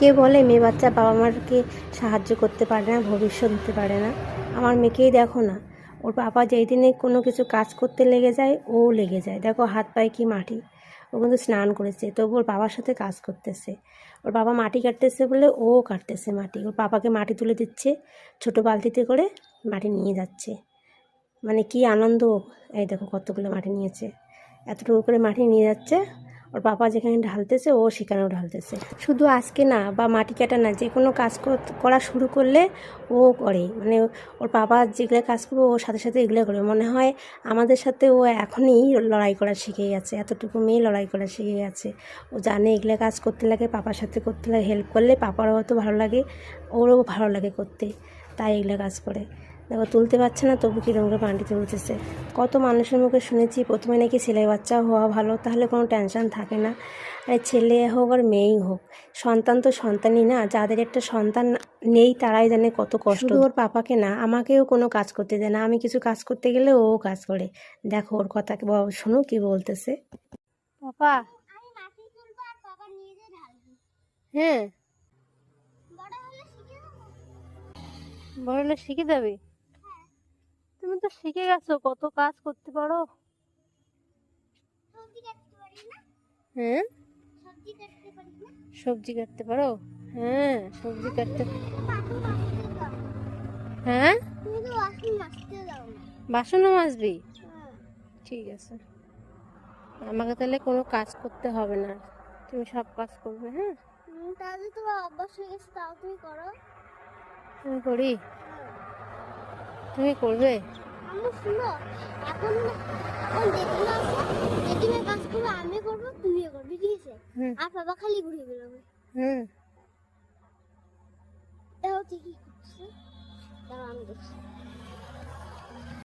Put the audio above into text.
অনেকে বলে মেয়ে বাচ্চা বাবা মারকে সাহায্য করতে পারে না, ভবিষ্যৎ হতে পারে না। আমার মেয়েকেই দেখো না, ওর বাবা যেই দিনে কোনো কিছু কাজ করতে লেগে যায় ও লেগে যায়। দেখো হাত পায়ে কি মাটি, ও কিন্তু স্নান করেছে তবু ওর বাবার সাথে কাজ করতেছে। ওর বাবা মাটি কাটতেছে বলে ও কাটতেছে মাটি, ওর বাবাকে মাটি তুলে দিচ্ছে, ছোটো বালতিতে করে মাটি নিয়ে যাচ্ছে। মানে কি আনন্দ! এই দেখো কতগুলো মাটি নিয়েছে, এতটুকু করে মাটি নিয়ে যাচ্ছে। ওর বাবা যেখানে ঢালতেছে ও সেখানেও ঢালতেছে। শুধু আজকে না বা মাটি কাটা না, যে কোনো কাজ করা শুরু করলে ও করে। মানে ওর বাবা যেগুলো কাজ করবে ওর সাথে সাথে এগুলো করে। মনে হয় আমাদের সাথে ও এখনই লড়াই করা শিখে গেছে, এতটুকু মেয়ে লড়াই করা শিখে গেছে। ও জানে এগুলো কাজ করতে লাগে, পাপার সাথে করতে লাগে, হেল্প করলে পাপারও হয়তো ভালো লাগে, ওরও ভালো লাগে করতে, তাই এগুলো কাজ করে। দেখো তুলতে পারছে না তবু কীরকম করে পানিটি তুলতেছে। কত মানুষের মুখে শুনেছি প্রথমে নাকি ছেলে বাচ্চা হওয়া ভালো, তাহলে কোনো টেনশন থাকে না। আর ছেলে হোক আর মেয়েই হোক, সন্তান তো সন্তানই না। যাদের একটা সন্তান নেই তারাই জানে কত কষ্ট। শুধু ওর পাপাকে না, আমাকেও কোনো কাজ করতে দেয় না। আমি কিছু কাজ করতে গেলে ও কাজ করে। দেখো ওর কথা শোনো কি বলতেছে। পাপা হ্যাঁ, বড় হলে শিখে যাবে। তুমি তো শিখে গেছো, কত কাজ করতে পারো। হ্যাঁ, সবজি কাটতে পারো। হ্যাঁ, সবজি কাটতে। হ্যাঁ, বাসনও মাজবি? ঠিক আছে, আমাকে তাহলে কোনো কাজ করতে হবে না, তুমি সব কাজ করবে। হ্যাঁ, তাহলে তোমার অভ্যাস হয়ে গেছে, তাও তুমি করো। আমি করি, তুমি করবে। আমি শুনো, এখন এখন জেঠিমা আছে, জেঠিমার কাজ করবো, আমি করবো, তুমিও করবি, ঠিক আছে? আর বাবা খালি ঘুরে বেরোবে। হুম, দেখো ঠিকই করছে, দাঁড়াও আমি দেখছি।